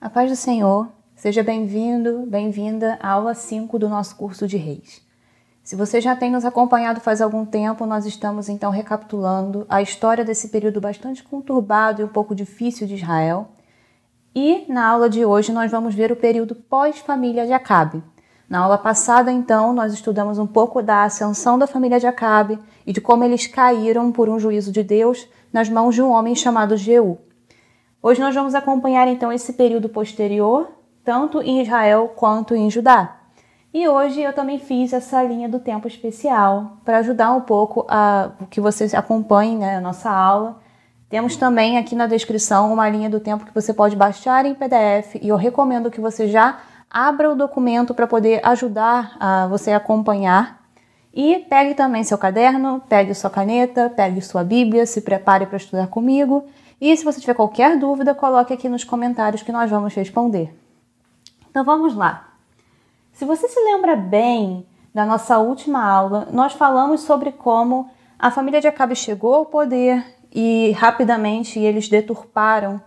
A paz do Senhor, seja bem-vindo, bem-vinda à aula 5 do nosso curso de Reis. Se você já tem nos acompanhado faz algum tempo, nós estamos então recapitulando a história desse período bastante conturbado e um pouco difícil de Israel. E na aula de hoje nós vamos ver o período pós-família de Acabe. Na aula passada, então, nós estudamos um pouco da ascensão da família de Acabe e de como eles caíram por um juízo de Deus nas mãos de um homem chamado Jeú. Hoje nós vamos acompanhar então esse período posterior, tanto em Israel quanto em Judá. E hoje eu também fiz essa linha do tempo especial para ajudar um pouco a que vocês acompanhem, a nossa aula. Temos também aqui na descrição uma linha do tempo que você pode baixar em PDF e eu recomendo que você já abra o documento para poder ajudar a você acompanhar. E pegue também seu caderno, pegue sua caneta, pegue sua Bíblia, se prepare para estudar comigo. E se você tiver qualquer dúvida, coloque aqui nos comentários que nós vamos responder. Então vamos lá. Se você se lembra bem da nossa última aula, nós falamos sobre como a família de Acabe chegou ao poder e rapidamente eles deturparam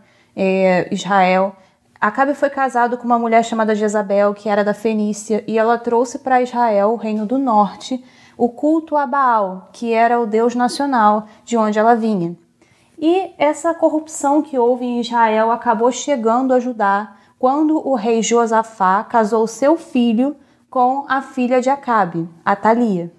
Israel. Acabe foi casado com uma mulher chamada Jezabel, que era da Fenícia, e ela trouxe para Israel, o reino do norte, o culto a Baal, que era o deus nacional de onde ela vinha. E essa corrupção que houve em Israel acabou chegando a Judá quando o rei Josafá casou seu filho com a filha de Acabe, Atalia.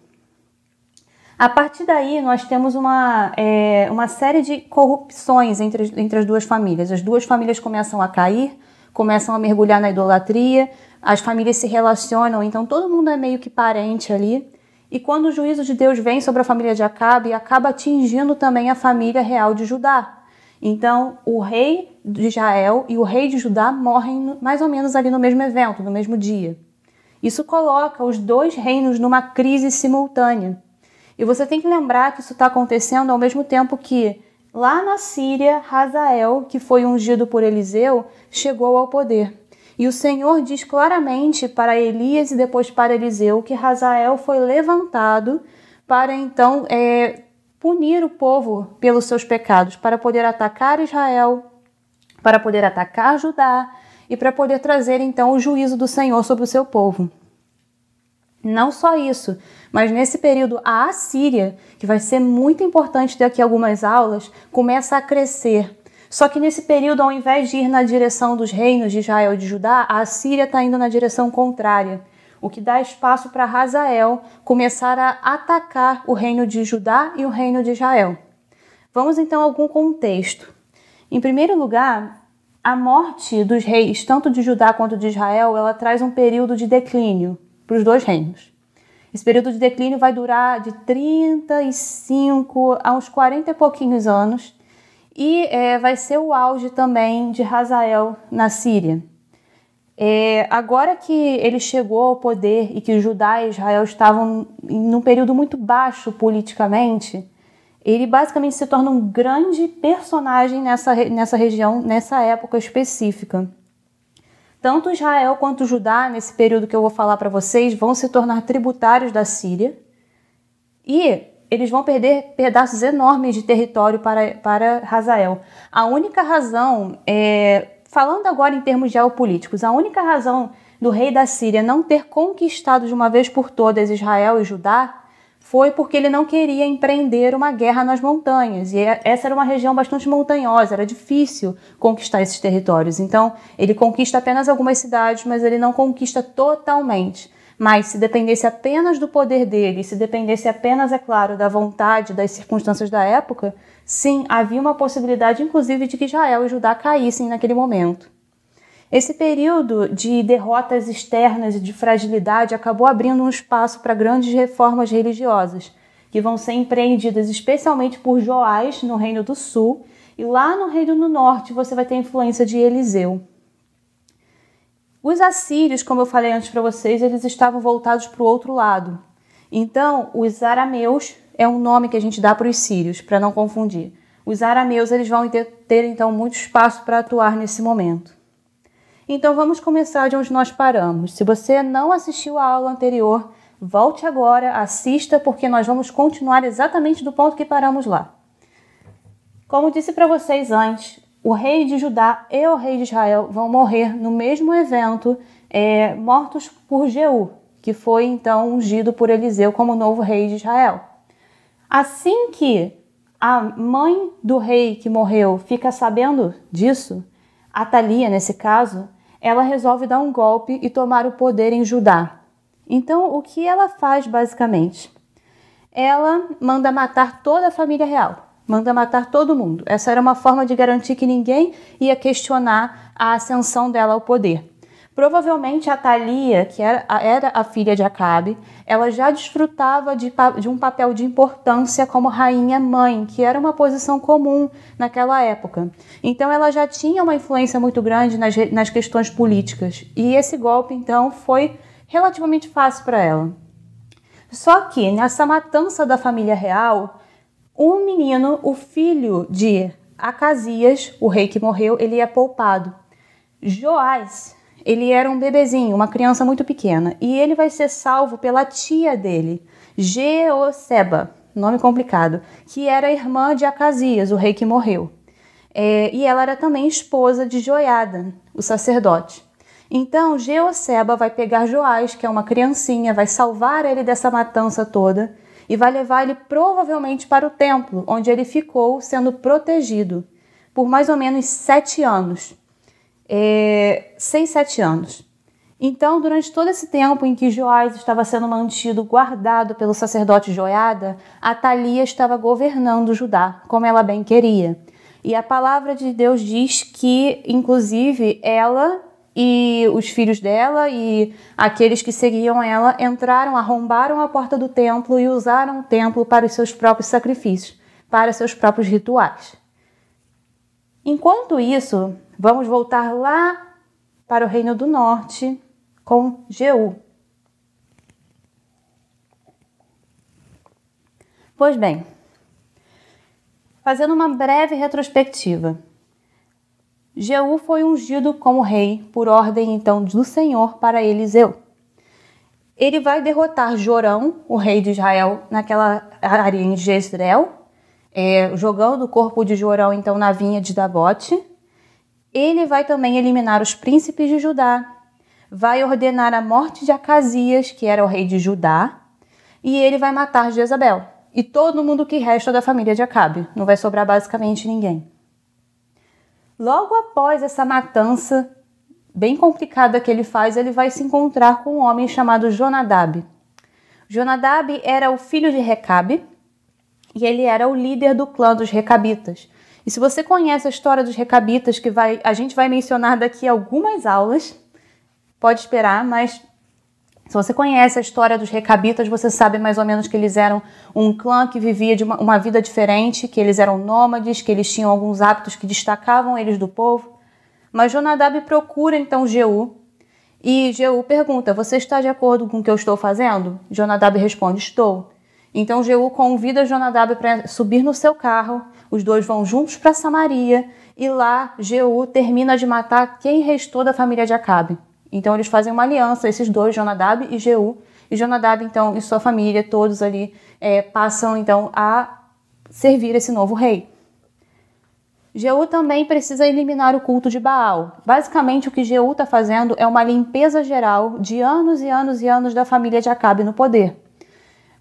A partir daí, nós temos uma série de corrupções entre as duas famílias. As duas famílias começam a cair, começam a mergulhar na idolatria, as famílias se relacionam, então todo mundo é meio que parente ali. E quando o juízo de Deus vem sobre a família de Acabe, acaba atingindo também a família real de Judá. Então, o rei de Israel e o rei de Judá morrem mais ou menos ali no mesmo evento, no mesmo dia. Isso coloca os dois reinos numa crise simultânea. E você tem que lembrar que isso está acontecendo ao mesmo tempo que, lá na Síria, Hazael, que foi ungido por Eliseu, chegou ao poder. E o Senhor diz claramente para Elias e depois para Eliseu que Hazael foi levantado para então punir o povo pelos seus pecados, para poder atacar Israel, para poder atacar Judá e para poder trazer então o juízo do Senhor sobre o seu povo. Não só isso, mas nesse período a Assíria, que vai ser muito importante daqui a algumas aulas, começa a crescer. Só que nesse período, ao invés de ir na direção dos reinos de Israel e de Judá, a Assíria está indo na direção contrária, o que dá espaço para Hazael começar a atacar o reino de Judá e o reino de Israel. Vamos então a algum contexto. Em primeiro lugar, a morte dos reis, tanto de Judá quanto de Israel, ela traz um período de declínio para os dois reinos. Esse período de declínio vai durar de 35 a uns 40 e pouquinhos anos, e vai ser o auge também de Hazael na Síria. Agora que ele chegou ao poder e que Judá e Israel estavam num período muito baixo politicamente, ele basicamente se torna um grande personagem nessa região, nessa época específica. Tanto Israel quanto Judá, nesse período que eu vou falar para vocês, vão se tornar tributários da Síria e eles vão perder pedaços enormes de território para Hazael. A única razão, falando agora em termos geopolíticos, a única razão do rei da Síria não ter conquistado de uma vez por todas Israel e Judá foi porque ele não queria empreender uma guerra nas montanhas. E essa era uma região bastante montanhosa, era difícil conquistar esses territórios. Então, ele conquista apenas algumas cidades, mas ele não conquista totalmente. Mas se dependesse apenas do poder dele, se dependesse apenas, é claro, da vontade, das circunstâncias da época, sim, havia uma possibilidade, inclusive, de que Israel e Judá caíssem naquele momento. Esse período de derrotas externas e de fragilidade acabou abrindo um espaço para grandes reformas religiosas, que vão ser empreendidas especialmente por Joás, no Reino do Sul, e lá no Reino do Norte você vai ter a influência de Eliseu. Os assírios, como eu falei antes para vocês, eles estavam voltados para o outro lado. Então, os arameus é um nome que a gente dá para os sírios, para não confundir. Os arameus eles vão ter então muito espaço para atuar nesse momento. Então, vamos começar de onde nós paramos. Se você não assistiu a aula anterior, volte agora, assista, porque nós vamos continuar exatamente do ponto que paramos lá. Como disse para vocês antes, o rei de Judá e o rei de Israel vão morrer no mesmo evento, mortos por Jeú, que foi então ungido por Eliseu como novo rei de Israel. Assim que a mãe do rei que morreu fica sabendo disso, Atalia nesse caso, ela resolve dar um golpe e tomar o poder em Judá. Então, o que ela faz basicamente? Ela manda matar toda a família real, manda matar todo mundo. Essa era uma forma de garantir que ninguém ia questionar a ascensão dela ao poder. Provavelmente Atalia, que era a filha de Acabe, ela já desfrutava de um papel de importância como rainha-mãe, que era uma posição comum naquela época. Então ela já tinha uma influência muito grande nas questões políticas. E esse golpe, então, foi relativamente fácil para ela. Só que nessa matança da família real, um menino, o filho de Acasias, o rei que morreu, ele é poupado. Joás, ele era um bebezinho, uma criança muito pequena, e ele vai ser salvo pela tia dele, Jeoseba, nome complicado, que era irmã de Acasias, o rei que morreu. E ela era também esposa de Joiada, o sacerdote. Então, Jeoseba vai pegar Joás, que é uma criancinha, vai salvar ele dessa matança toda e vai levar ele provavelmente para o templo, onde ele ficou sendo protegido por mais ou menos 7 anos. 6, 7 anos. Então, durante todo esse tempo em que Joás estava sendo mantido guardado pelo sacerdote Joiada, Atalia estava governando Judá, como ela bem queria. E a palavra de Deus diz que, inclusive, ela e os filhos dela e aqueles que seguiam ela entraram, arrombaram a porta do templo e usaram o templo para os seus próprios sacrifícios, para seus próprios rituais. Enquanto isso, vamos voltar lá para o Reino do Norte com Jeú. Pois bem, fazendo uma breve retrospectiva, Jeú foi ungido como rei por ordem então do Senhor para Eliseu. Ele vai derrotar Jorão, o rei de Israel, naquela área em Jezreel, jogando o corpo de Jorão então na vinha de Nabote. Ele vai também eliminar os príncipes de Judá, vai ordenar a morte de Acasias, que era o rei de Judá, e ele vai matar Jezabel e todo mundo que resta da família de Acabe. Não vai sobrar basicamente ninguém. Logo após essa matança bem complicada que ele faz, ele vai se encontrar com um homem chamado Jonadab. Jonadab era o filho de Recabe e ele era o líder do clã dos Recabitas. E se você conhece a história dos Recabitas, que a gente vai mencionar daqui a algumas aulas, pode esperar, mas se você conhece a história dos Recabitas, você sabe mais ou menos que eles eram um clã que vivia de uma vida diferente, que eles eram nômades, que eles tinham alguns hábitos que destacavam eles do povo. Mas Jonadab procura então Jeú, e Jeú pergunta: você está de acordo com o que eu estou fazendo? Jonadab responde: estou. Então Jeú convida Jonadab para subir no seu carro, os dois vão juntos para Samaria, e lá Jeú termina de matar quem restou da família de Acabe. Então eles fazem uma aliança, esses dois, Jonadab e Jeú, e Jonadab então e sua família, todos ali, passam então a servir esse novo rei. Jeú também precisa eliminar o culto de Baal. Basicamente o que Jeú está fazendo é uma limpeza geral de anos e anos e anos da família de Acabe no poder.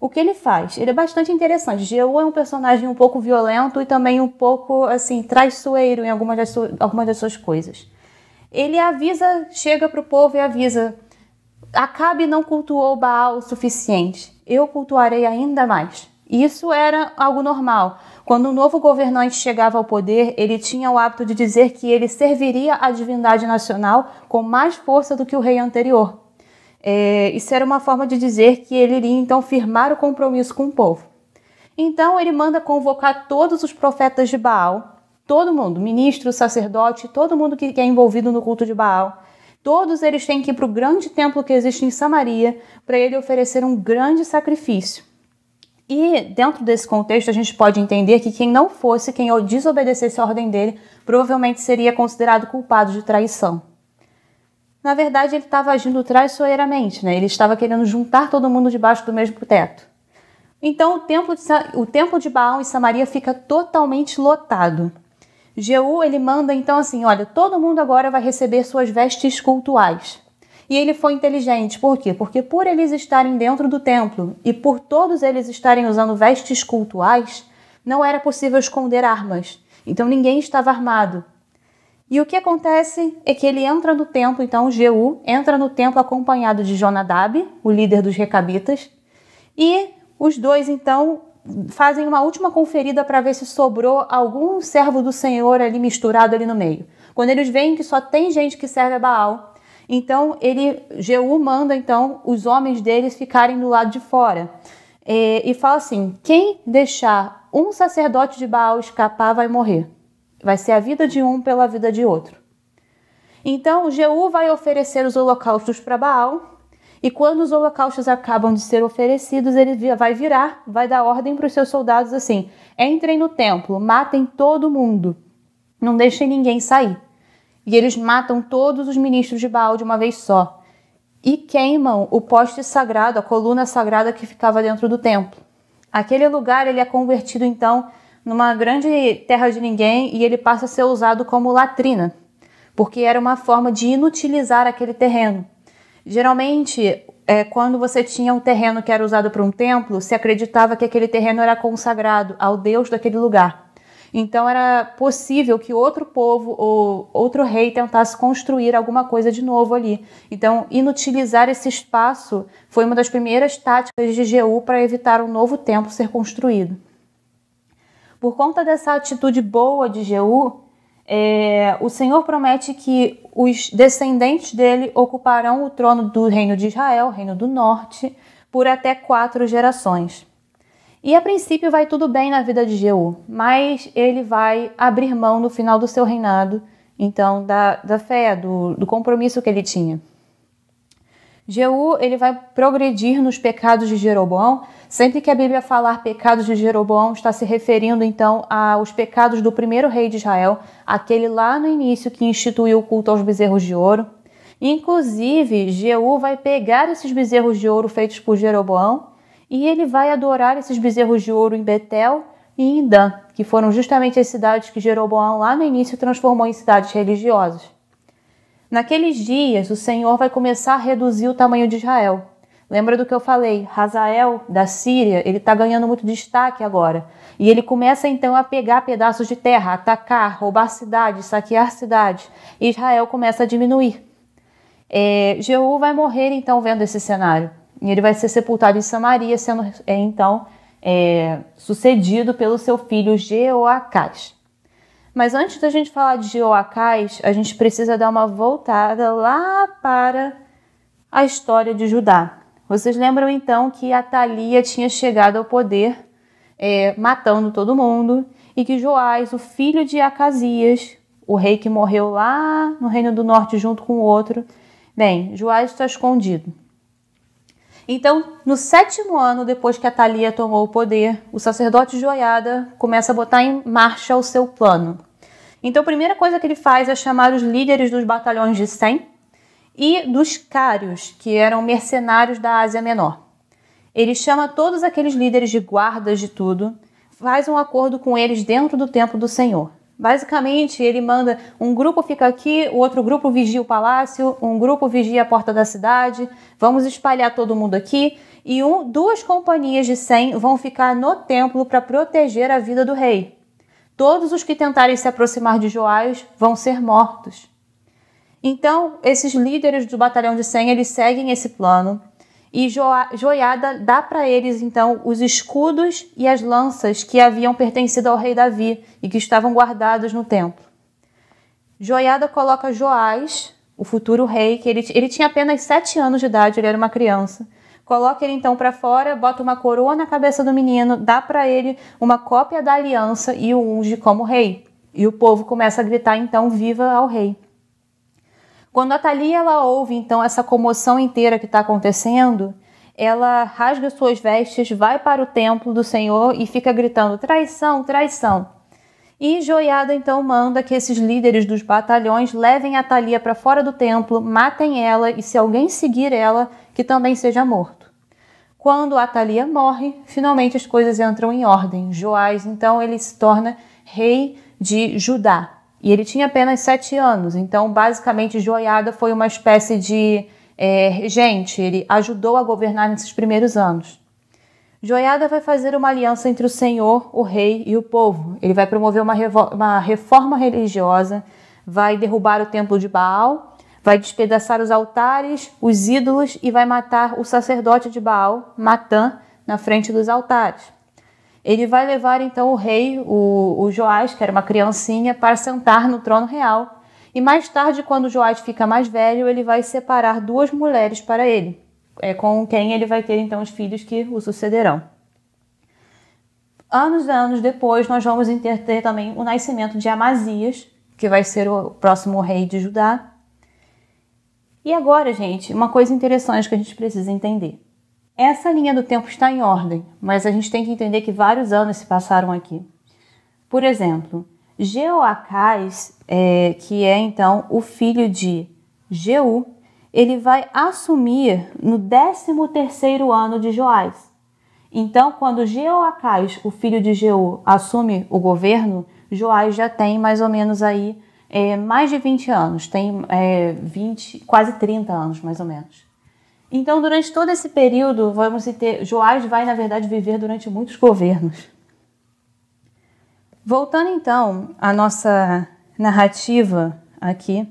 O que ele faz? Ele é bastante interessante. Jeú é um personagem um pouco violento e também um pouco assim traiçoeiro em algumas das suas coisas. Ele chega para o povo e avisa: Acabe não cultuou Baal o suficiente, eu cultuarei ainda mais. Isso era algo normal. Quando um novo governante chegava ao poder, ele tinha o hábito de dizer que ele serviria a divindade nacional com mais força do que o rei anterior. Isso era uma forma de dizer que ele iria então firmar o compromisso com o povo. Então ele manda convocar todos os profetas de Baal, todo mundo, ministro, sacerdote, todo mundo que é envolvido no culto de Baal. Todos eles têm que ir para o grande templo que existe em Samaria para ele oferecer um grande sacrifício. E dentro desse contexto a gente pode entender que quem desobedecesse a ordem dele provavelmente seria considerado culpado de traição. Na verdade, ele estava agindo traiçoeiramente, né? Ele estava querendo juntar todo mundo debaixo do mesmo teto. Então o templo de Baal em Samaria fica totalmente lotado. Jeú, ele manda então assim, olha, todo mundo agora vai receber suas vestes cultuais. E ele foi inteligente, por quê? Porque por eles estarem dentro do templo e por todos eles estarem usando vestes cultuais, não era possível esconder armas. Então ninguém estava armado. E o que acontece é que ele entra no templo, então Jeú entra no templo acompanhado de Jonadab, o líder dos recabitas, e os dois então fazem uma última conferida para ver se sobrou algum servo do Senhor ali misturado ali no meio. Quando eles veem que só tem gente que serve a Baal, então Jeú manda então os homens deles ficarem do lado de fora e fala assim, quem deixar um sacerdote de Baal escapar vai morrer. Vai ser a vida de um pela vida de outro. Então Jeú vai oferecer os holocaustos para Baal. E quando os holocaustos acabam de ser oferecidos, ele vai dar ordem para os seus soldados assim, entrem no templo, matem todo mundo, não deixem ninguém sair. E eles matam todos os ministros de Baal de uma vez só. E queimam o poste sagrado, a coluna sagrada que ficava dentro do templo. Aquele lugar ele é convertido então numa grande terra de ninguém e ele passa a ser usado como latrina, porque era uma forma de inutilizar aquele terreno. Geralmente, quando você tinha um terreno que era usado para um templo, se acreditava que aquele terreno era consagrado ao Deus daquele lugar. Então era possível que outro povo ou outro rei tentasse construir alguma coisa de novo ali. Então, inutilizar esse espaço foi uma das primeiras táticas de Jeú para evitar um novo templo ser construído. Por conta dessa atitude boa de Jeú, o Senhor promete que os descendentes dele ocuparão o trono do reino de Israel, reino do norte, por até 4 gerações. E a princípio vai tudo bem na vida de Jeú, mas ele vai abrir mão no final do seu reinado, então da fé, do compromisso que ele tinha. Jeú, ele vai progredir nos pecados de Jeroboão. Sempre que a Bíblia falar pecados de Jeroboão, está se referindo então aos pecados do primeiro rei de Israel, aquele lá no início que instituiu o culto aos bezerros de ouro. Inclusive, Jeú vai pegar esses bezerros de ouro feitos por Jeroboão e ele vai adorar esses bezerros de ouro em Betel e em Dan, que foram justamente as cidades que Jeroboão lá no início transformou em cidades religiosas. Naqueles dias, o Senhor vai começar a reduzir o tamanho de Israel. Lembra do que eu falei? Hazael, da Síria, ele está ganhando muito destaque agora. E ele começa então a pegar pedaços de terra, atacar, roubar cidades, saquear cidades. E Israel começa a diminuir. Jeú vai morrer então vendo esse cenário. E ele vai ser sepultado em Samaria, sendo então sucedido pelo seu filho Jeoacás. Mas antes da gente falar de Jeoacás, a gente precisa dar uma voltada lá para a história de Judá. Vocês lembram então que Atalia tinha chegado ao poder matando todo mundo e que Joás, o filho de Acasias, o rei que morreu lá no Reino do Norte junto com o outro, Joás está escondido. Então, no 7º ano depois que Atalia tomou o poder, o sacerdote Joiada começa a botar em marcha o seu plano. Então, a primeira coisa que ele faz é chamar os líderes dos batalhões de Sem e dos Cários, que eram mercenários da Ásia Menor. Ele chama todos aqueles líderes de guardas de tudo, faz um acordo com eles dentro do templo do Senhor. Basicamente, ele manda um grupo fica aqui, o outro grupo vigia o palácio, um grupo vigia a porta da cidade, vamos espalhar todo mundo aqui, e 2 companhias de 100 vão ficar no templo para proteger a vida do rei. Todos os que tentarem se aproximar de Joás vão ser mortos. Então, esses líderes do batalhão de 100, eles seguem esse plano, e Joiada dá para eles, então, os escudos e as lanças que haviam pertencido ao rei Davi e que estavam guardados no templo. Joiada coloca Joás, o futuro rei, que ele tinha apenas 7 anos de idade, ele era uma criança. Coloca ele então para fora, bota uma coroa na cabeça do menino, dá para ele uma cópia da aliança e o unge como rei. E o povo começa a gritar então, viva ao rei. Quando Atalia ela ouve então essa comoção inteira que está acontecendo, ela rasga suas vestes, vai para o templo do Senhor e fica gritando traição, traição. E Joiada então manda que esses líderes dos batalhões levem Atalia para fora do templo, matem ela e se alguém seguir ela, que também seja morto. Quando Atalia morre, finalmente as coisas entram em ordem. Joás então ele se torna rei de Judá. E ele tinha apenas 7 anos, então basicamente Joiada foi uma espécie de regente, ele ajudou a governar nesses primeiros anos. Joiada vai fazer uma aliança entre o Senhor, o rei e o povo. Ele vai promover uma reforma religiosa, vai derrubar o templo de Baal, vai despedaçar os altares, os ídolos e vai matar o sacerdote de Baal, Matã, na frente dos altares. Ele vai levar então o rei, o Joás, que era uma criancinha, para sentar no trono real. E mais tarde, quando Joás fica mais velho, ele vai separar 2 mulheres para ele, com quem ele vai ter então os filhos que o sucederão. Anos e anos depois, nós vamos ter também o nascimento de Amazias, que vai ser o próximo rei de Judá. E agora, gente, uma coisa interessante que a gente precisa entender. Essa linha do tempo está em ordem, mas a gente tem que entender que vários anos se passaram aqui. Por exemplo, Jeoacás, que é então o filho de Jeú, ele vai assumir no 13º ano de Joás. Então, quando Jeoacás, o filho de Jeú, assume o governo, Joás já tem mais ou menos aí mais de 20 anos, tem quase 30 anos mais ou menos. Então, durante todo esse período, Joás vai, na verdade, viver durante muitos governos. Voltando, então, à nossa narrativa aqui.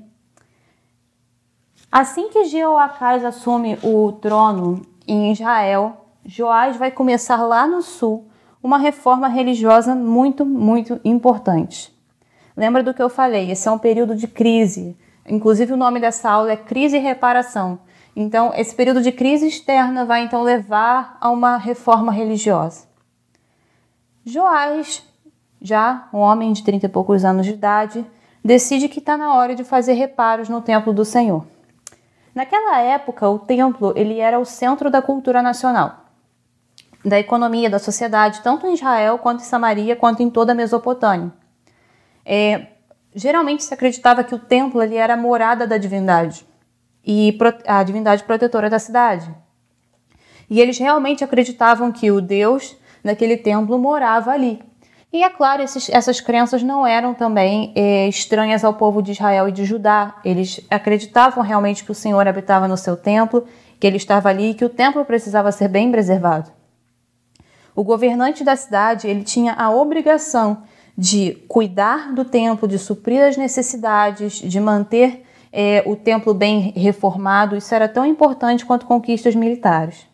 Assim que Jeoacás assume o trono em Israel, Joás vai começar lá no sul uma reforma religiosa muito, muito importante. Lembra do que eu falei? Esse é um período de crise. Inclusive, o nome dessa aula é Crise e Reparação. Então, esse período de crise externa vai, então, levar a uma reforma religiosa. Joás, já um homem de 30 e poucos anos de idade, decide que está na hora de fazer reparos no templo do Senhor. Naquela época, o templo ele era o centro da cultura nacional, da economia, da sociedade, tanto em Israel, quanto em Samaria, quanto em toda a Mesopotâmia. Geralmente se acreditava que o templo ele era a morada da divindade, e a divindade protetora da cidade. E eles realmente acreditavam que o Deus daquele templo morava ali. E é claro, essas crenças não eram também estranhas ao povo de Israel e de Judá. Eles acreditavam realmente que o Senhor habitava no seu templo, que ele estava ali e que o templo precisava ser bem preservado. O governante da cidade ele tinha a obrigação de cuidar do templo, de suprir as necessidades, de manter o templo bem reformado. Isso era tão importante quanto conquistas militares.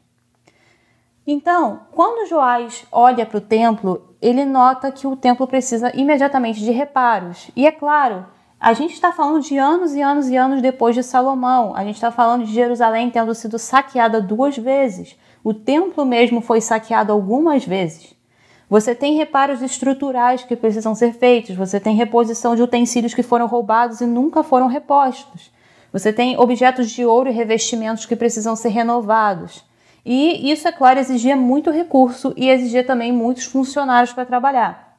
Então, quando Joás olha para o templo, ele nota que o templo precisa imediatamente de reparos. E é claro, a gente está falando de anos e anos e anos depois de Salomão. A gente está falando de Jerusalém tendo sido saqueada 2 vezes. O templo mesmo foi saqueado algumas vezes. Você tem reparos estruturais que precisam ser feitos. Você tem reposição de utensílios que foram roubados e nunca foram repostos. Você tem objetos de ouro e revestimentos que precisam ser renovados. E isso, é claro, exigia muito recurso e exigia também muitos funcionários para trabalhar.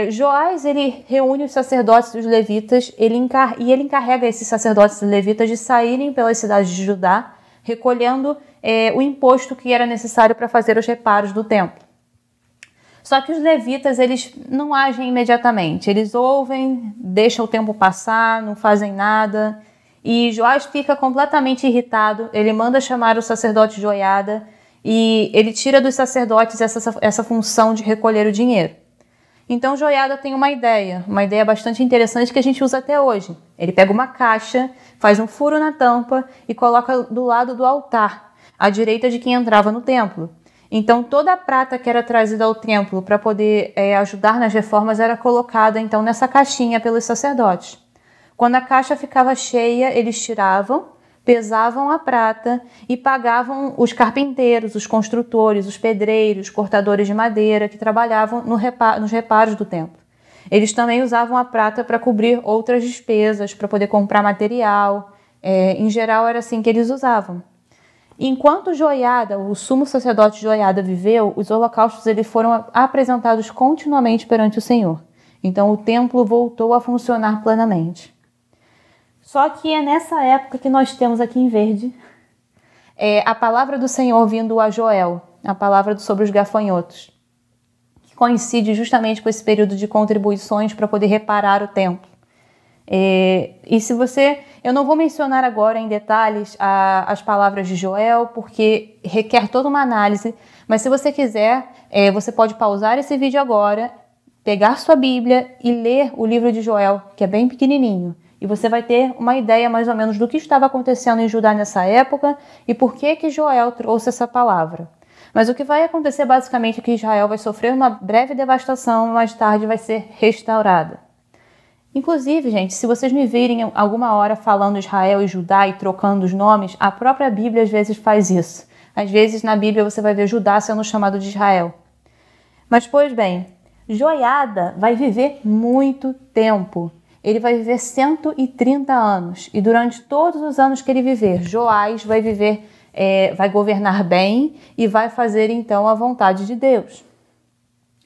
Joás ele reúne os sacerdotes dos levitas e ele encarrega esses sacerdotes e levitas de saírem pelas cidades de Judá, recolhendo o imposto que era necessário para fazer os reparos do templo. Só que os levitas eles não agem imediatamente, eles ouvem, deixam o tempo passar, não fazem nada. E Joás fica completamente irritado, ele manda chamar o sacerdote Joiada e ele tira dos sacerdotes essa função de recolher o dinheiro. Então Joiada tem uma ideia bastante interessante que a gente usa até hoje. Ele pega uma caixa, faz um furo na tampa e coloca do lado do altar, à direita de quem entrava no templo. Então toda a prata que era trazida ao templo para poder ajudar nas reformas era colocada então nessa caixinha pelos sacerdotes. Quando a caixa ficava cheia, eles tiravam, pesavam a prata e pagavam os carpinteiros, os construtores, os pedreiros, cortadores de madeira que trabalhavam nos reparos do templo. Eles também usavam a prata para cobrir outras despesas, para poder comprar material. Em geral, era assim que eles usavam. Enquanto Joiada, o sumo sacerdote Joiada viveu, os holocaustos eles foram apresentados continuamente perante o Senhor. Então, o templo voltou a funcionar plenamente. Só que é nessa época que nós temos aqui em verde a palavra do Senhor vindo a Joel, a palavra sobre os gafanhotos. coincide justamente com esse período de contribuições para poder reparar o templo. E se eu não vou mencionar agora em detalhes as palavras de Joel, porque requer toda uma análise, mas se você quiser, você pode pausar esse vídeo agora, pegar sua Bíblia e ler o livro de Joel, que é bem pequenininho, e você vai ter uma ideia mais ou menos do que estava acontecendo em Judá nessa época e por que Joel trouxe essa palavra. Mas o que vai acontecer basicamente é que Israel vai sofrer uma breve devastação e mais tarde vai ser restaurada. Inclusive, gente, se vocês me virem alguma hora falando Israel e Judá e trocando os nomes, a própria Bíblia às vezes faz isso. Às vezes na Bíblia você vai ver Judá sendo chamado de Israel. Mas, pois bem, Joiada vai viver muito tempo. Ele vai viver 130 anos. E durante todos os anos que ele viver, Joás vai vai governar bem e vai fazer então a vontade de Deus.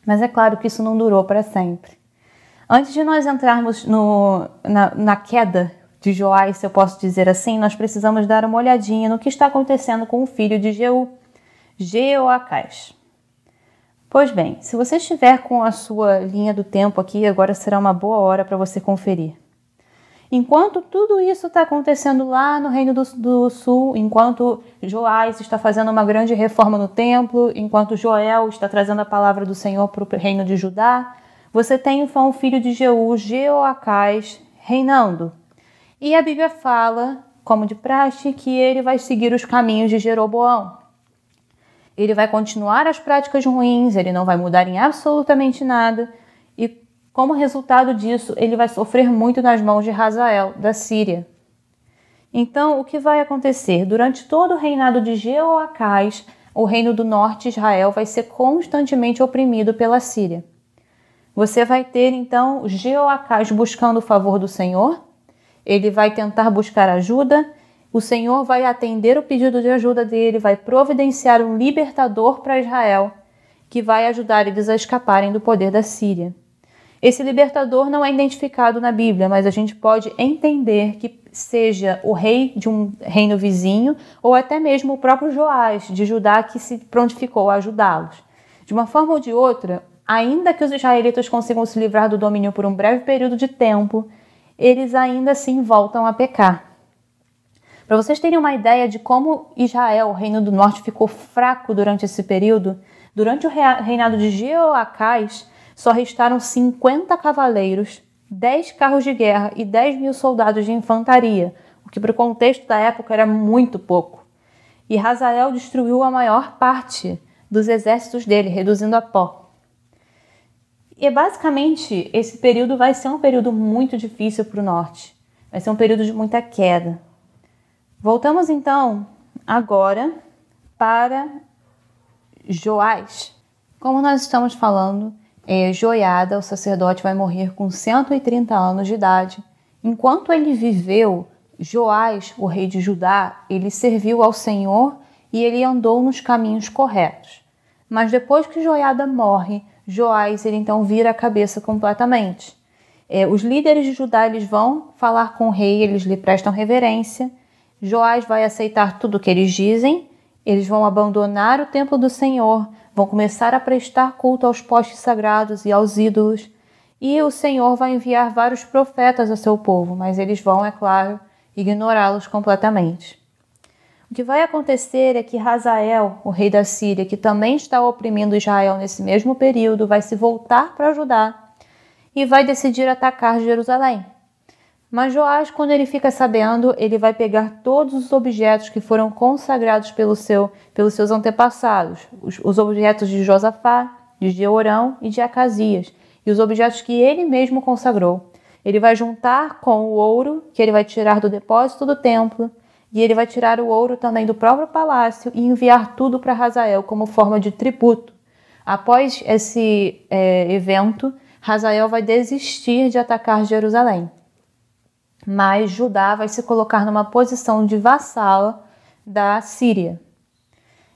Mas é claro que isso não durou para sempre. Antes de nós entrarmos na queda de Joás, se eu posso dizer assim, nós precisamos dar uma olhadinha no que está acontecendo com o filho de Jeú, Jeoacás. Pois bem, se você estiver com a sua linha do tempo aqui, agora será uma boa hora para você conferir. Enquanto tudo isso está acontecendo lá no Reino do Sul, enquanto Joás está fazendo uma grande reforma no templo, enquanto Joel está trazendo a palavra do Senhor para o reino de Judá, você tem então o filho de Jeú, Jeoacás, reinando. E a Bíblia fala, como de praxe, que ele vai seguir os caminhos de Jeroboão. Ele vai continuar as práticas ruins, ele não vai mudar em absolutamente nada. E como resultado disso, ele vai sofrer muito nas mãos de Hazael, da Síria. Então, o que vai acontecer? Durante todo o reinado de Jeoacás, o reino do norte, Israel, vai ser constantemente oprimido pela Síria. Você vai ter, então, Jeoacás buscando o favor do Senhor. Ele vai tentar buscar ajuda. O Senhor vai atender o pedido de ajuda dele, vai providenciar um libertador para Israel, que vai ajudar eles a escaparem do poder da Síria. Esse libertador não é identificado na Bíblia, mas a gente pode entender que seja o rei de um reino vizinho ou até mesmo o próprio Joás de Judá que se prontificou a ajudá-los. De uma forma ou de outra, ainda que os israelitas consigam se livrar do domínio por um breve período de tempo, eles ainda assim voltam a pecar. Para vocês terem uma ideia de como Israel, o reino do norte, ficou fraco durante esse período, durante o reinado de Jeoacás, só restaram 50 cavaleiros, 10 carros de guerra e 10 mil soldados de infantaria, o que para o contexto da época era muito pouco. E Hazael destruiu a maior parte dos exércitos dele, reduzindo a pó. E basicamente esse período vai ser um período muito difícil para o norte. Vai ser um período de muita queda. Voltamos então agora para Joás. Como nós estamos falando, Joiada, o sacerdote, vai morrer com 130 anos de idade. Enquanto ele viveu, Joás, o rei de Judá, ele serviu ao Senhor e ele andou nos caminhos corretos. Mas depois que Joiada morre, Joás ele então vira a cabeça completamente. Os líderes de Judá eles vão falar com o rei, eles lhe prestam reverência. Joás vai aceitar tudo o que eles dizem, eles vão abandonar o templo do Senhor, vão começar a prestar culto aos postes sagrados e aos ídolos, e o Senhor vai enviar vários profetas ao seu povo, mas eles vão, é claro, ignorá-los completamente. O que vai acontecer é que Hazael, o rei da Síria, que também está oprimindo Israel nesse mesmo período, vai se voltar para Judá e vai decidir atacar Jerusalém. Mas Joás, quando ele fica sabendo, ele vai pegar todos os objetos que foram consagrados pelos seus antepassados, os objetos de Josafá, de Jeorão e de Acasias, e os objetos que ele mesmo consagrou. Ele vai juntar com o ouro que ele vai tirar do depósito do templo, e ele vai tirar o ouro também do próprio palácio e enviar tudo para Hazael como forma de tributo. Após esse evento, Hazael vai desistir de atacar Jerusalém. Mas Judá vai se colocar numa posição de vassala da Síria.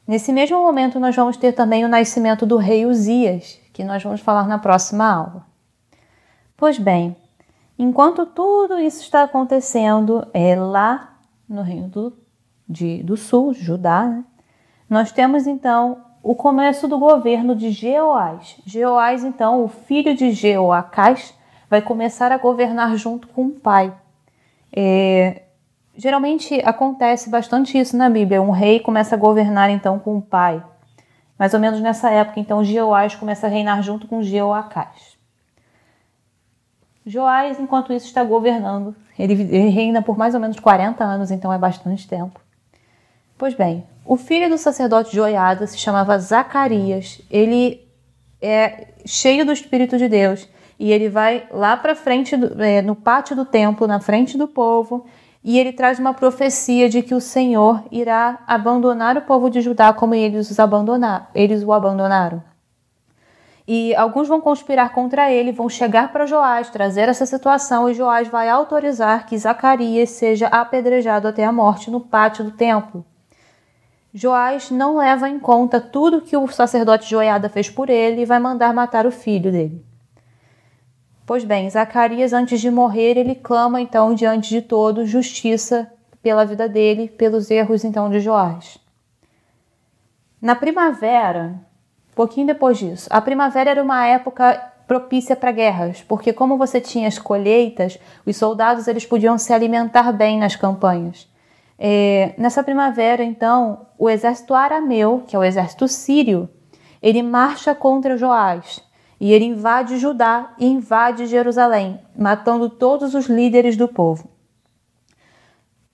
Nesse mesmo momento, nós vamos ter também o nascimento do rei Uzias, que nós vamos falar na próxima aula. Pois bem, enquanto tudo isso está acontecendo lá no reino do sul, Judá, né? Nós temos então o começo do governo de Jeoás. Jeoás, então, o filho de Jeoacás, vai começar a governar junto com o pai. Geralmente acontece bastante isso na Bíblia. Um rei começa a governar, então, com o pai. Mais ou menos nessa época, então, Jeoás começa a reinar junto com Jeoacás. Joás, enquanto isso, está governando. Ele reina por mais ou menos 40 anos, então é bastante tempo. Pois bem, o filho do sacerdote Joiada se chamava Zacarias. Ele é cheio do Espírito de Deus e ele vai lá para frente, no pátio do templo, na frente do povo, e ele traz uma profecia de que o Senhor irá abandonar o povo de Judá como eles o abandonaram. E alguns vão conspirar contra ele, vão chegar para Joás, trazer essa situação, e Joás vai autorizar que Zacarias seja apedrejado até a morte no pátio do templo. Joás não leva em conta tudo que o sacerdote Joiada fez por ele e vai mandar matar o filho dele. Pois bem, Zacarias, antes de morrer, ele clama então diante de todos justiça pela vida dele, pelos erros então de Joás. Na primavera, pouquinho depois disso, a primavera era uma época propícia para guerras, porque como você tinha as colheitas, os soldados eles podiam se alimentar bem nas campanhas. Nessa primavera, então, o exército arameu, que é o exército sírio, ele marcha contra Joás e ele invade Judá e invade Jerusalém, matando todos os líderes do povo.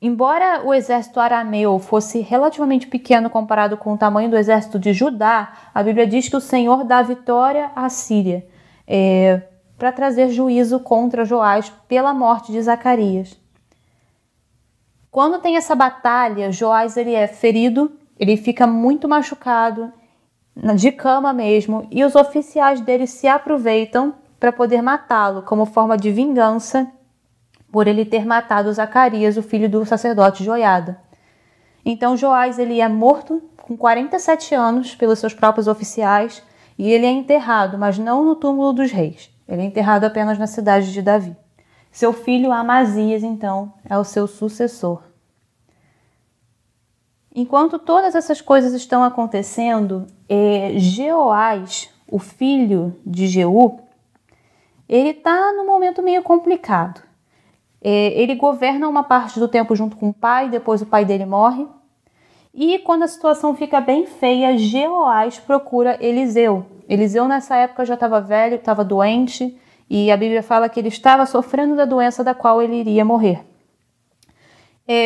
Embora o exército arameu fosse relativamente pequeno comparado com o tamanho do exército de Judá, a Bíblia diz que o Senhor dá vitória à Síria para trazer juízo contra Joás pela morte de Zacarias. Quando tem essa batalha, Joás ele é ferido, ele fica muito machucado, de cama mesmo, e os oficiais dele se aproveitam para poder matá-lo como forma de vingança por ele ter matado Zacarias, o filho do sacerdote Joiada. Então Joás ele é morto com 47 anos pelos seus próprios oficiais e ele é enterrado, mas não no túmulo dos reis. Ele é enterrado apenas na cidade de Davi. Seu filho Amazias, então, é o seu sucessor. Enquanto todas essas coisas estão acontecendo, Jeoás, o filho de Jeú, ele está num momento meio complicado. Ele governa uma parte do tempo junto com o pai, depois o pai dele morre. E quando a situação fica bem feia, Jeoás procura Eliseu. Eliseu nessa época já estava velho, estava doente, e a Bíblia fala que ele estava sofrendo da doença da qual ele iria morrer.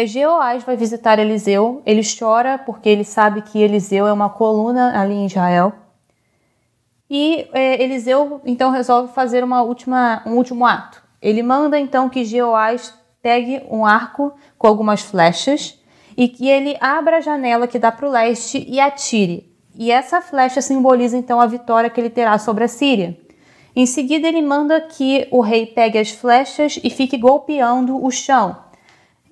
Jeoás vai visitar Eliseu, ele chora porque ele sabe que Eliseu é uma coluna ali em Israel. E Eliseu então resolve fazer um último ato. Ele manda então que Jeoás pegue um arco com algumas flechas e que ele abra a janela que dá para o leste e atire. E essa flecha simboliza então a vitória que ele terá sobre a Síria. Em seguida ele manda que o rei pegue as flechas e fique golpeando o chão.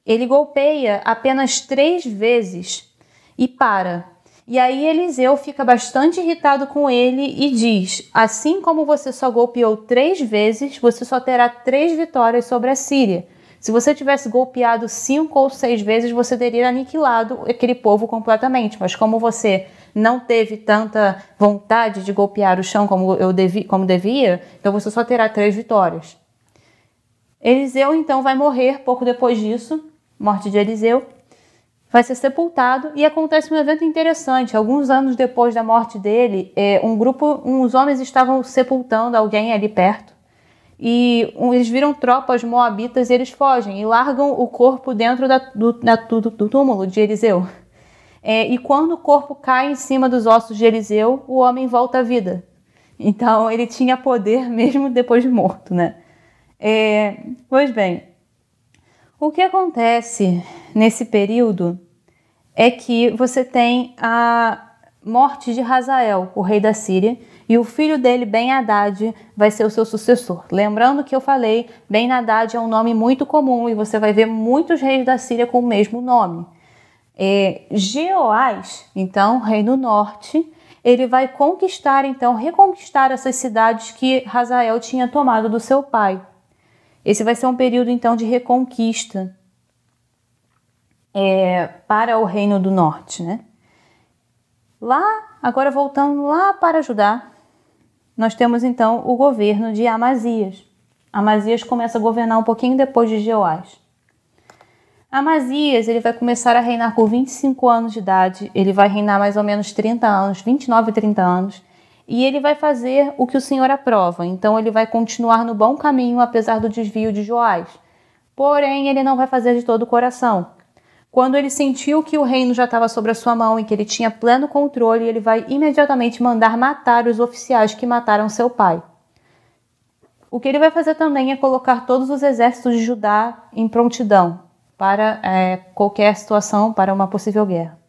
Ele golpeia apenas 3 vezes e para. E aí Eliseu fica bastante irritado com ele e diz: assim como você só golpeou 3 vezes, você só terá 3 vitórias sobre a Síria. Se você tivesse golpeado 5 ou 6 vezes, você teria aniquilado aquele povo completamente. Mas como você não teve tanta vontade de golpear o chão como devia, então você só terá 3 vitórias. Eliseu então vai morrer pouco depois disso, morte de Eliseu. Vai ser sepultado e acontece um evento interessante. Alguns anos depois da morte dele, uns homens estavam sepultando alguém ali perto e eles viram tropas moabitas e eles fogem e largam o corpo dentro do túmulo de Eliseu. E quando o corpo cai em cima dos ossos de Eliseu, o homem volta à vida. Então ele tinha poder mesmo depois de morto, né? Pois bem, o que acontece nesse período é que você tem a morte de Hazael, o rei da Síria, e o filho dele, Ben-Hadad, vai ser o seu sucessor. Lembrando que eu falei, Ben-Hadad é um nome muito comum e você vai ver muitos reis da Síria com o mesmo nome. Jeoás, então, rei do norte, ele vai reconquistar essas cidades que Hazael tinha tomado do seu pai. Esse vai ser um período, então, de reconquista para o Reino do Norte, né? Agora voltando lá para Judá, nós temos então o governo de Amazias. Amazias começa a governar um pouquinho depois de Jeoás. Amazias, ele vai começar a reinar com 25 anos de idade, ele vai reinar mais ou menos 30 anos, 29 e 30 anos, e ele vai fazer o que o Senhor aprova. Então ele vai continuar no bom caminho, apesar do desvio de Joás. Porém, ele não vai fazer de todo o coração. Quando ele sentiu que o reino já estava sobre a sua mão e que ele tinha pleno controle, ele vai imediatamente mandar matar os oficiais que mataram seu pai. O que ele vai fazer também é colocar todos os exércitos de Judá em prontidão para qualquer situação, para uma possível guerra.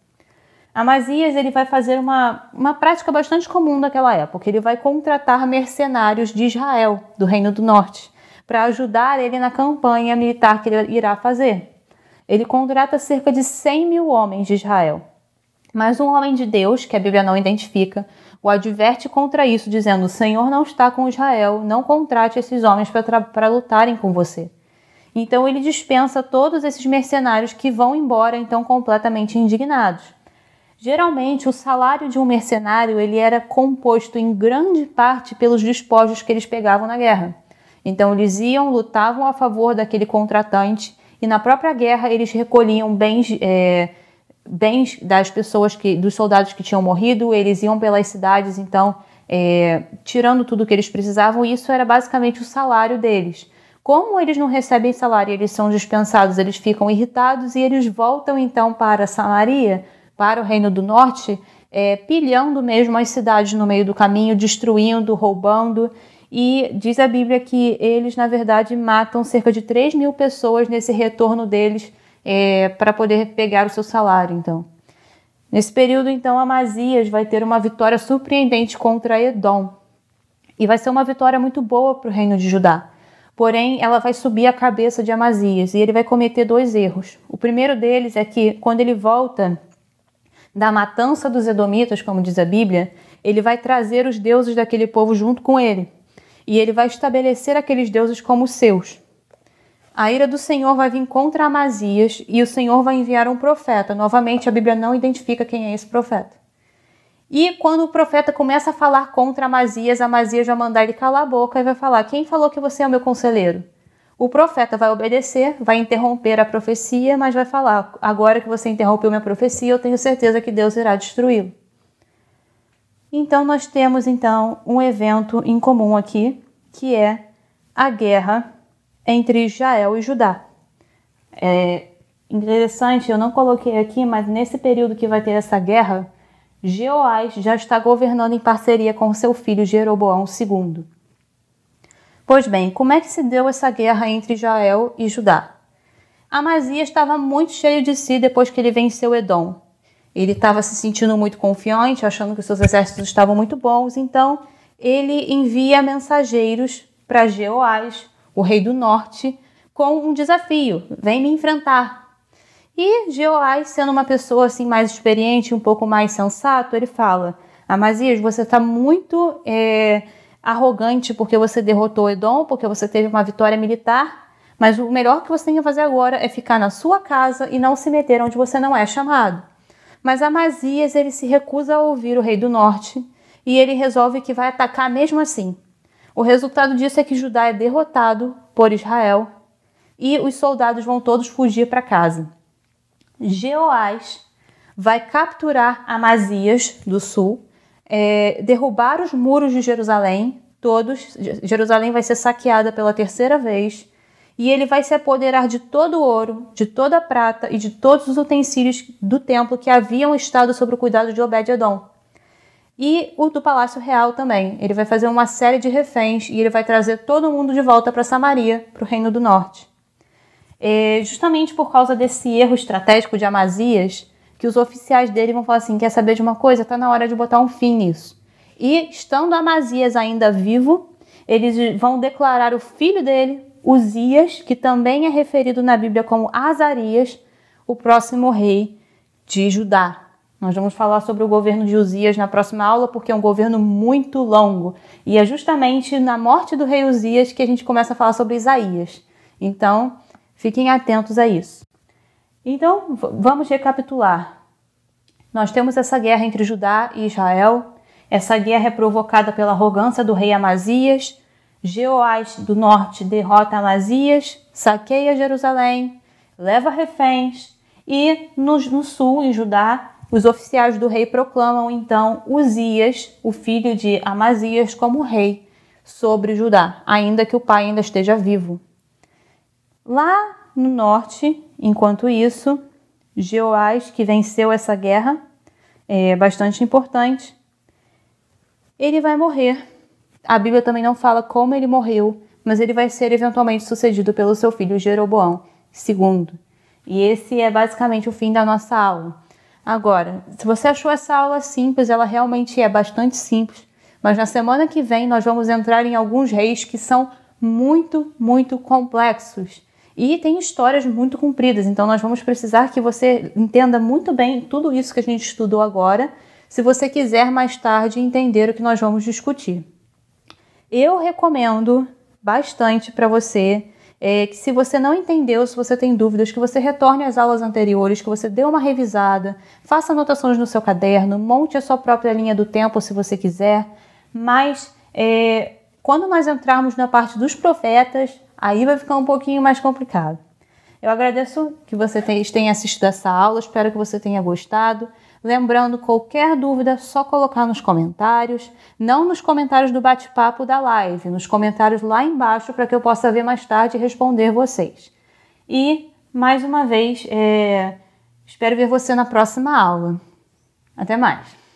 Amazias, ele vai fazer uma prática bastante comum naquela época. Ele vai contratar mercenários de Israel, do Reino do Norte, para ajudar ele na campanha militar que ele irá fazer. Ele contrata cerca de 100 mil homens de Israel. Mas um homem de Deus, que a Bíblia não identifica, o adverte contra isso, dizendo: o Senhor não está com Israel, não contrate esses homens para lutarem com você. Então ele dispensa todos esses mercenários que vão embora, então, completamente indignados. Geralmente, o salário de um mercenário ele era composto em grande parte pelos despojos que eles pegavam na guerra. Então eles iam, lutavam a favor daquele contratante e na própria guerra eles recolhiam bens das pessoas, dos soldados que tinham morrido, eles iam pelas cidades, então, tirando tudo o que eles precisavam, e isso era basicamente o salário deles. Como eles não recebem salário, eles são dispensados, eles ficam irritados e eles voltam então para Samaria, para o Reino do Norte, pilhando mesmo as cidades no meio do caminho, destruindo, roubando. E diz a Bíblia que eles, na verdade, matam cerca de 3 mil pessoas nesse retorno deles para poder pegar o seu salário. Então, nesse período, então, Amazias vai ter uma vitória surpreendente contra Edom. E vai ser uma vitória muito boa para o Reino de Judá. Porém, ela vai subir a cabeça de Amazias e ele vai cometer 2 erros. O primeiro deles é que, quando ele volta da matança dos edomitas, como diz a Bíblia, ele vai trazer os deuses daquele povo junto com ele. E ele vai estabelecer aqueles deuses como seus. A ira do Senhor vai vir contra Amazias e o Senhor vai enviar um profeta. Novamente, a Bíblia não identifica quem é esse profeta. E quando o profeta começa a falar contra Amazias, Amazias vai mandar ele calar a boca e vai falar: quem falou que você é o meu conselheiro? O profeta vai obedecer, vai interromper a profecia, mas vai falar: agora que você interrompeu minha profecia, eu tenho certeza que Deus irá destruí-lo. Então nós temos um evento em comum aqui, que é a guerra entre Israel e Judá. É interessante, eu não coloquei aqui, mas nesse período que vai ter essa guerra, Jeoás já está governando em parceria com seu filho Jeroboão II. Pois bem, como é que se deu essa guerra entre Israel e Judá? Amazias estava muito cheio de si depois que ele venceu Edom. Ele estava se sentindo muito confiante, achando que seus exércitos estavam muito bons, então ele envia mensageiros para Jeoás, o rei do norte, com um desafio: vem me enfrentar. E Jeoás, sendo uma pessoa assim mais experiente, um pouco mais sensato, ele fala: Amazias, você está muito arrogante porque você derrotou Edom, porque você teve uma vitória militar, mas o melhor que você tem que fazer agora é ficar na sua casa e não se meter onde você não é chamado. Mas Amazias, ele se recusa a ouvir o rei do norte e ele resolve que vai atacar mesmo assim. O resultado disso é que Judá é derrotado por Israel e os soldados vão todos fugir para casa. Jeoás vai capturar Amazias do sul, derrubar os muros de Jerusalém, todos. Jerusalém vai ser saqueada pela 3ª vez, e ele vai se apoderar de todo o ouro, de toda a prata e de todos os utensílios do templo que haviam estado sob o cuidado de Obed-Edom. E o do Palácio Real também. Ele vai fazer uma série de reféns e ele vai trazer todo mundo de volta para Samaria, para o Reino do Norte. Justamente por causa desse erro estratégico de Amazias, que os oficiais dele vão falar assim: quer saber de uma coisa? Está na hora de botar um fim nisso. E, estando Amazias ainda vivo, eles vão declarar o filho dele, Uzias, que também é referido na Bíblia como Azarias, o próximo rei de Judá. Nós vamos falar sobre o governo de Uzias na próxima aula, porque é um governo muito longo. E é justamente na morte do rei Uzias que a gente começa a falar sobre Isaías. Então, fiquem atentos a isso. Então, vamos recapitular. nós temos essa guerra entre Judá e Israel. Essa guerra é provocada pela arrogância do rei Amazias. Jeoás do norte derrota Amazias, saqueia Jerusalém, leva reféns e no sul, em Judá, os oficiais do rei proclamam então Uzias, o filho de Amazias, como rei sobre Judá, ainda que o pai ainda esteja vivo. Lá no norte, enquanto isso, Jeoás, que venceu essa guerra, é bastante importante, ele vai morrer. A Bíblia também não fala como ele morreu, mas ele vai ser eventualmente sucedido pelo seu filho Jeroboão II. E esse é basicamente o fim da nossa aula. Agora, se você achou essa aula simples, ela realmente é bastante simples, mas na semana que vem nós vamos entrar em alguns reis que são muito, muito complexos e tem histórias muito compridas, então nós vamos precisar que você entenda muito bem tudo isso que a gente estudou agora, se você quiser mais tarde entender o que nós vamos discutir. Eu recomendo bastante para você que se você não entendeu, se você tem dúvidas, que você retorne às aulas anteriores, que você dê uma revisada, faça anotações no seu caderno, monte a sua própria linha do tempo se você quiser, mas quando nós entrarmos na parte dos profetas, aí vai ficar um pouquinho mais complicado. Eu agradeço que você tenha assistido essa aula, espero que você tenha gostado. Lembrando, qualquer dúvida, só colocar nos comentários, não nos comentários do bate-papo da live, nos comentários lá embaixo para que eu possa ver mais tarde e responder vocês. E, mais uma vez, espero ver você na próxima aula. Até mais!